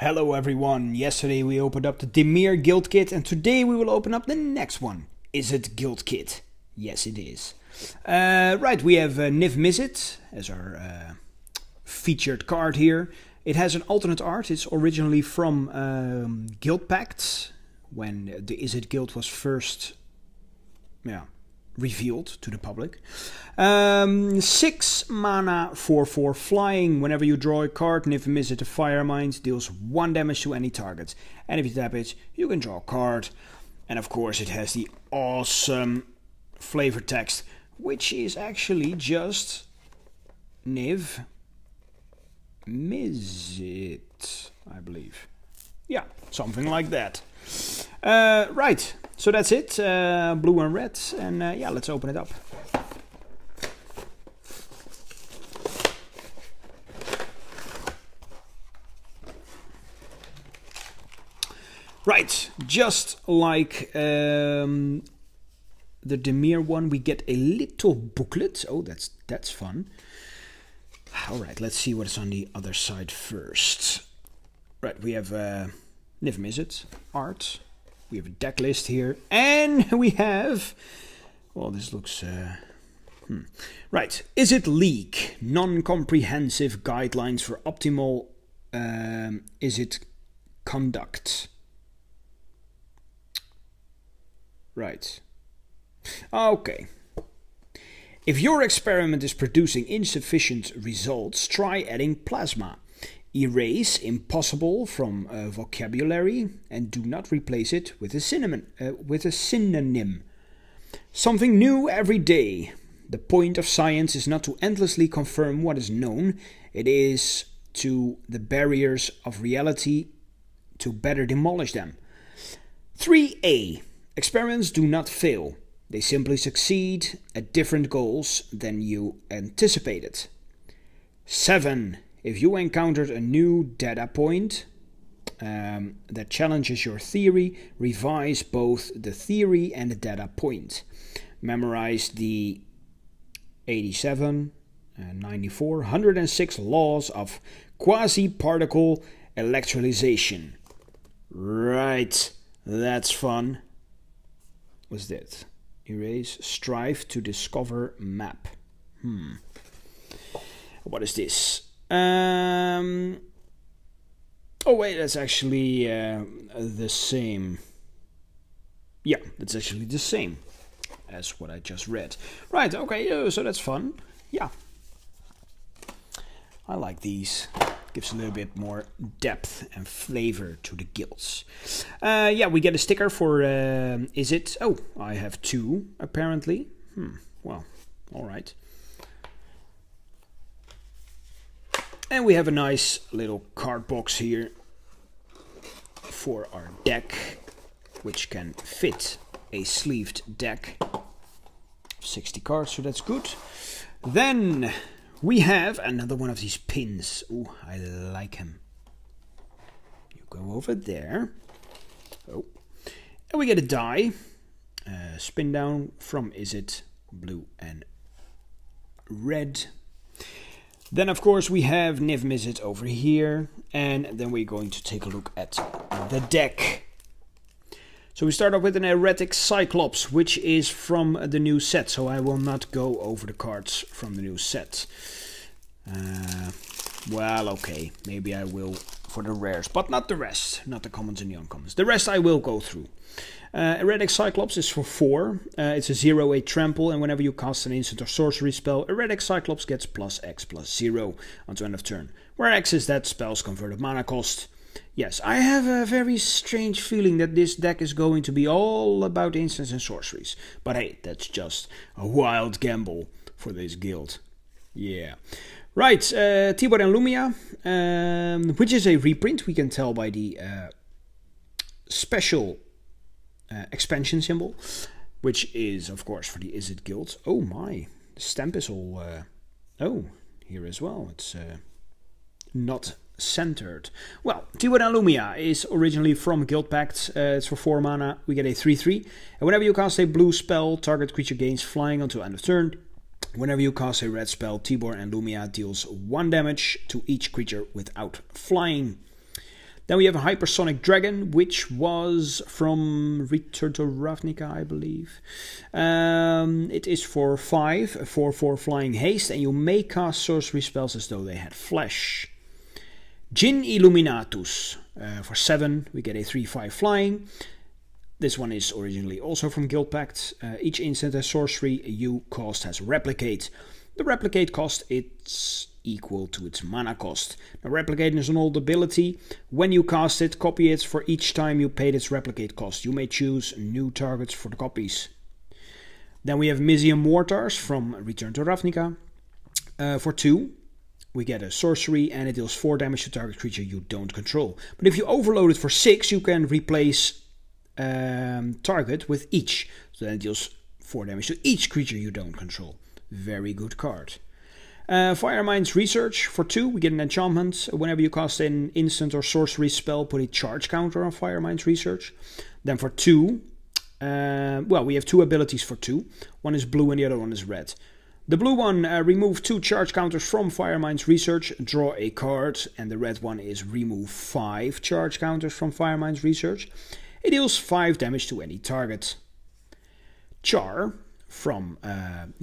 Hello everyone, yesterday we opened up the Dimir Guild Kit and today we will open up the next one. Izzet Guild Kit. Yes it is. Right, we have Izzet as our featured card here. It has an alternate art. It's originally from Guild Pacts, when the Izzet Guild was first revealed to the public. 6 mana, 4/4 flying. Whenever you draw a card, Izzet the Fire Mind deals 1 damage to any target. And if you tap it, you can draw a card. And of course it has the awesome flavor text, which is actually just Izzet, I believe. Yeah, something like that. Right, so that's it. Blue and red, and yeah, let's open it up. Right, just like the Dimir one, we get a little booklet. Oh, that's fun. All right, let's see what's on the other side first. Right, we have Izzet art. We have a deck list here, and we have. Well, this looks. Right, Izzet League, non-comprehensive guidelines for optimal Izzet conduct. Right. Okay. If your experiment is producing insufficient results, try adding plasma. Erase impossible from vocabulary and do not replace it with a synonym. Something new every day. The point of science is not to endlessly confirm what is known. It is to the barriers of reality to better demolish them. 3A. Experiments do not fail. They simply succeed at different goals than you anticipated. 7. If you encountered a new data point that challenges your theory, revise both the theory and the data point. Memorize the 87, 94, 106 laws of quasi-particle electrolization. Right, that's fun. What's that? Erase, strive to discover map. What is this? Oh wait, that's actually the same. Yeah, that's actually the same as what I just read. Right, okay, so that's fun. Yeah. I like these. Gives a little bit more depth and flavor to the guilds. Yeah, we get a sticker for Izzet. Oh, I have 2 apparently. Well, all right. And we have a nice little card box here for our deck, which can fit a sleeved deck. 60 cards, so that's good. Then we have another one of these pins. Ooh, I like him. You go over there. Oh. And we get a die. Spin down from Izzet, blue and red. Then, of course, we have Izzet over here. And then we're going to take a look at the deck. So we start off with an Erratic Cyclops, which is from the new set. So I will not go over the cards from the new set. Well, okay. Maybe I will for the rares, but not the rest. Not the commons and the uncommons. The rest I will go through. Erratic Cyclops is for 4. It's a 0/8 trample, and whenever you cast an instant or sorcery spell, Erratic Cyclops gets +X/+0 until end of turn, where X is that spell's converted mana cost. Yes, I have a very strange feeling that this deck is going to be all about instants and sorceries. But hey, that's just a wild gamble for this guild. Yeah. Right, Tibor and Lumia, which is a reprint, we can tell by the special expansion symbol, which is, of course, for the Izzet Guild. Oh my, the stamp is all... oh, here as well, it's not centered. Well, Tibor and Lumia is originally from Guild Pact. It's for 4 mana. We get a 3/3. And whenever you cast a blue spell, target creature gains flying until end of turn. Whenever you cast a red spell, Tibor and Lumia deals 1 damage to each creature without flying. Then we have a Hypersonic Dragon, which was from Return to Ravnica, I believe. It is for 5, a 4/4 flying haste, and you may cast sorcery spells as though they had flesh. Jin Illuminatus, for 7, we get a 3/5 flying. This one is originally also from Guild Pact. Each instant and sorcery you cast has Replicate. The Replicate cost is equal to its mana cost. Now, Replicate is an old ability. When you cast it, copy it for each time you paid its Replicate cost. You may choose new targets for the copies. Then we have Mizzium Mortars from Return to Ravnica. For 2, we get a sorcery and it deals 4 damage to target creature you don't control. But if you overload it for 6, you can replace target with each. So then it deals 4 damage to each creature you don't control. Very good card. Firemind's Research. For 2, we get an enchantment. Whenever you cast an instant or sorcery spell, put a charge counter on Firemind's Research. Then for 2, we have 2 abilities for 2. One is blue and the other one is red. The blue one, remove 2 charge counters from Firemind's Research, draw a card. And the red one is remove 5 charge counters from Firemind's Research. It deals 5 damage to any target. Char from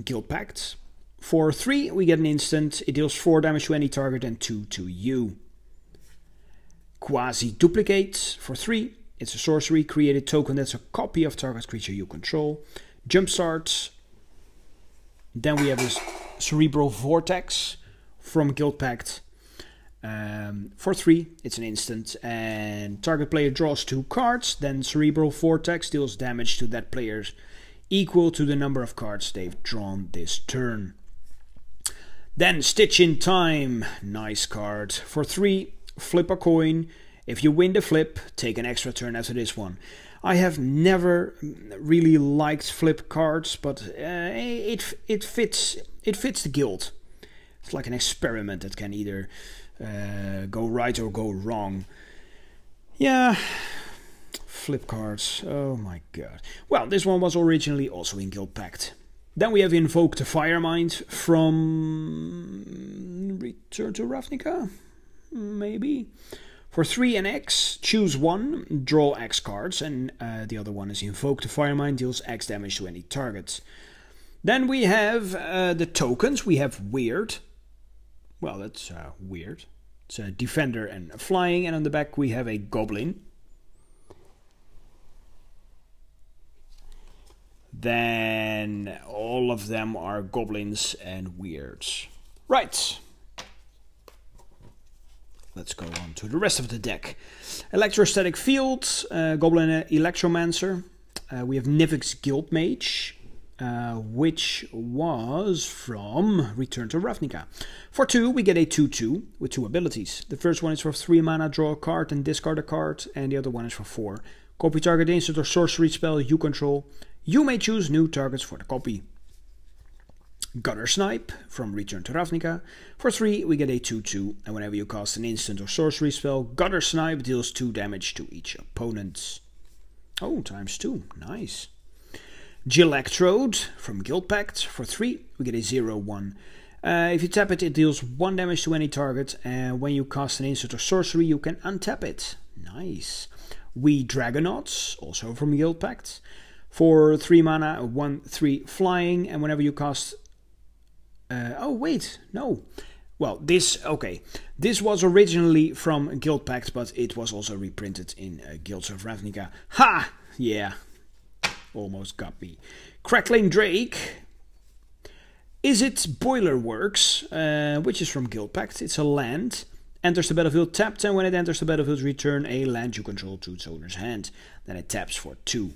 Guild Pact. For 3, we get an instant. It deals 4 damage to any target and 2 to you. Quasi-Duplicate. For 3, it's a sorcery. Create a token that's a copy of target creature you control. Jumpstart. Then we have this Cerebral Vortex from Guild Pact. For 3, it's an instant. And target player draws 2 cards. Then Cerebral Vortex deals damage to that player's equal to the number of cards they've drawn this turn. Then Stitch in Time, nice card. For 3, flip a coin. If you win the flip, take an extra turn after this one. I have never really liked flip cards, but it fits the guild. It's like an experiment that can either go right or go wrong. Yeah. Flip cards, oh my god. Well, this one was originally also in Guild Pact. Then we have Invoke the Firemind from Return to Ravnica, maybe. For 3 and X, choose 1, draw X cards, and the other one is Invoke the Firemind, deals X damage to any target. Then we have the tokens. We have Weird. Well, that's weird. It's a Defender and a Flying, and on the back we have a Goblin. Then all of them are goblins and weirds. Right. Let's go on to the rest of the deck. Electrostatic Field, Goblin Electromancer. We have Nivix Guildmage, which was from Return to Ravnica. For 2, we get a 2/2 with 2 abilities. The first one is for 3 mana, draw a card and discard a card. And the other one is for 4. Copy target instant or sorcery spell you control. You may choose new targets for the copy. Gutter Snipe from Return to Ravnica. For 3, we get a 2/2, and whenever you cast an instant or sorcery spell, Gutter Snipe deals 2 damage to each opponent. Oh, ×2, nice. Gilectrode from Guild Pact. For 3, we get a 0/1. If you tap it, it deals 1 damage to any target, and when you cast an instant or sorcery, you can untap it. Nice. We Dragonauts, also from Guild Pact. For 3 mana, 1/3 flying, and whenever you cast... oh, wait, no. Well, this was originally from Guild Pact, but it was also reprinted in Guilds of Ravnica. Ha! Yeah, almost got me. Crackling Drake. Izzet Boiler Works, which is from Guild Pact. It's a land. Enters the battlefield tapped, and when it enters the battlefield, return a land you control to its owner's hand. Then it taps for 2.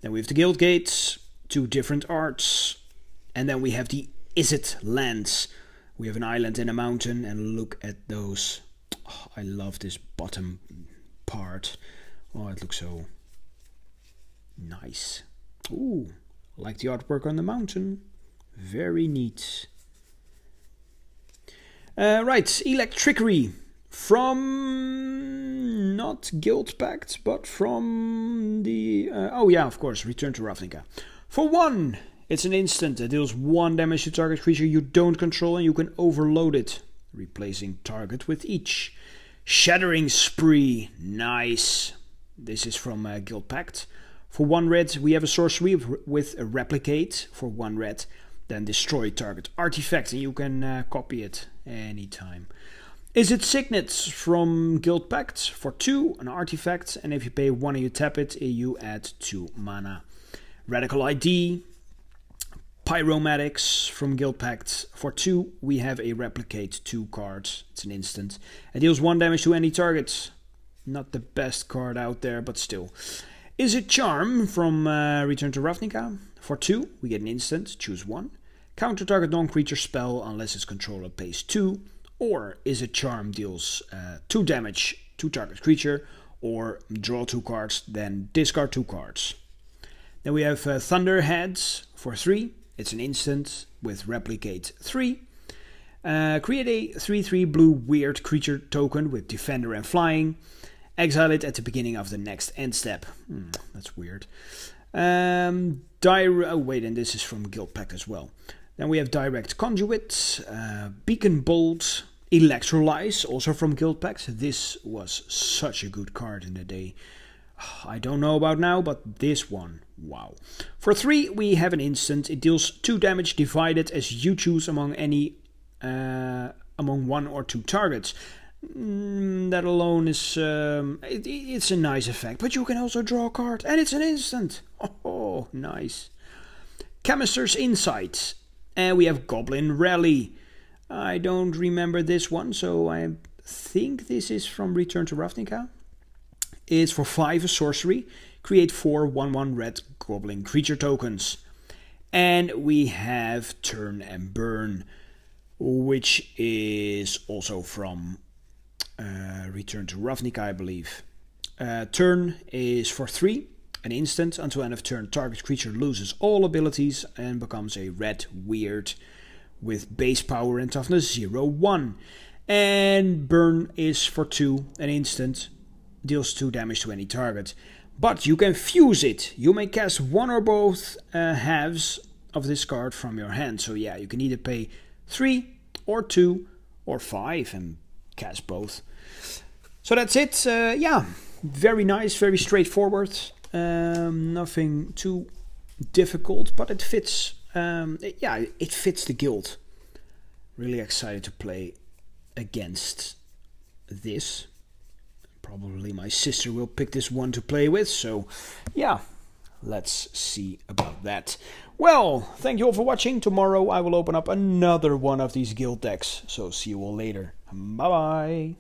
Then we have the Guild Gates, 2 different arts. And then we have the Izzet lands. We have an island and a mountain, and look at those. Oh, I love this bottom part. Oh, it looks so nice. Ooh, I like the artwork on the mountain. Very neat. Right, Electrickery. From not Guild Pact, but from the... oh yeah, of course, Return to Ravnica. For 1, it's an instant that deals 1 damage to target creature you don't control, and you can overload it, replacing target with each. Shattering Spree, nice. This is from Guild Pact. For 1 red, we have a sorcery with a replicate for 1 red. Then destroy target artifact, and you can copy it anytime. Izzet Signets from Guild Pact. For 2, an artifact, and if you pay 1 and you tap it, you add 2 mana. Radical ID. Pyromatics from Guild Pact. For 2, we have a replicate 2 card. It's an instant. It deals 1 damage to any target. Not the best card out there, but still. Izzet Charm from Return to Ravnica. For 2, we get an instant. Choose 1. Counter target non-creature spell unless its controller pays 2. Or Izzet Charm deals 2 damage to target creature. Or draw 2 cards, then discard 2 cards. Then we have Thunderheads for 3. It's an instant with replicate 3. Create a 3/3 blue weird creature token with defender and flying. Exile it at the beginning of the next end step. That's weird. Oh wait, and this is from Guild Pact as well. Then we have Direct Conduit, Beacon Bolt, Electrolyze, also from Guild Pact. This was such a good card in the day. I don't know about now, but this one, wow. For 3, we have an instant. It deals 2 damage divided as you choose among 1 or 2 targets. That alone is, it's a nice effect. But you can also draw a card, and it's an instant. Oh, nice. Chemister's Insight. And we have Goblin Rally. I don't remember this one, so I think this is from Return to Ravnica. It's for 5 a sorcery. Create 4 1/1 red goblin creature tokens. And we have Turn and Burn, which is also from Return to Ravnica, I believe. Turn is for 3, an instant. Until end of turn, target creature loses all abilities and becomes a red weird with base power and toughness 0/1. And Burn is for 2, an instant. Deals 2 damage to any target. But you can fuse it. You may cast 1 or both halves of this card from your hand. So yeah, you can either pay 3 or 2 or 5 and cast both. So that's it. Yeah, very nice, very straightforward. Nothing too difficult, but it fits. Yeah, it fits the guild. Really excited to play against this. Probably my sister will pick this one to play with, so yeah, let's see about that. Well, thank you all for watching. Tomorrow I will open up another one of these guild decks, so see you all later. Bye bye.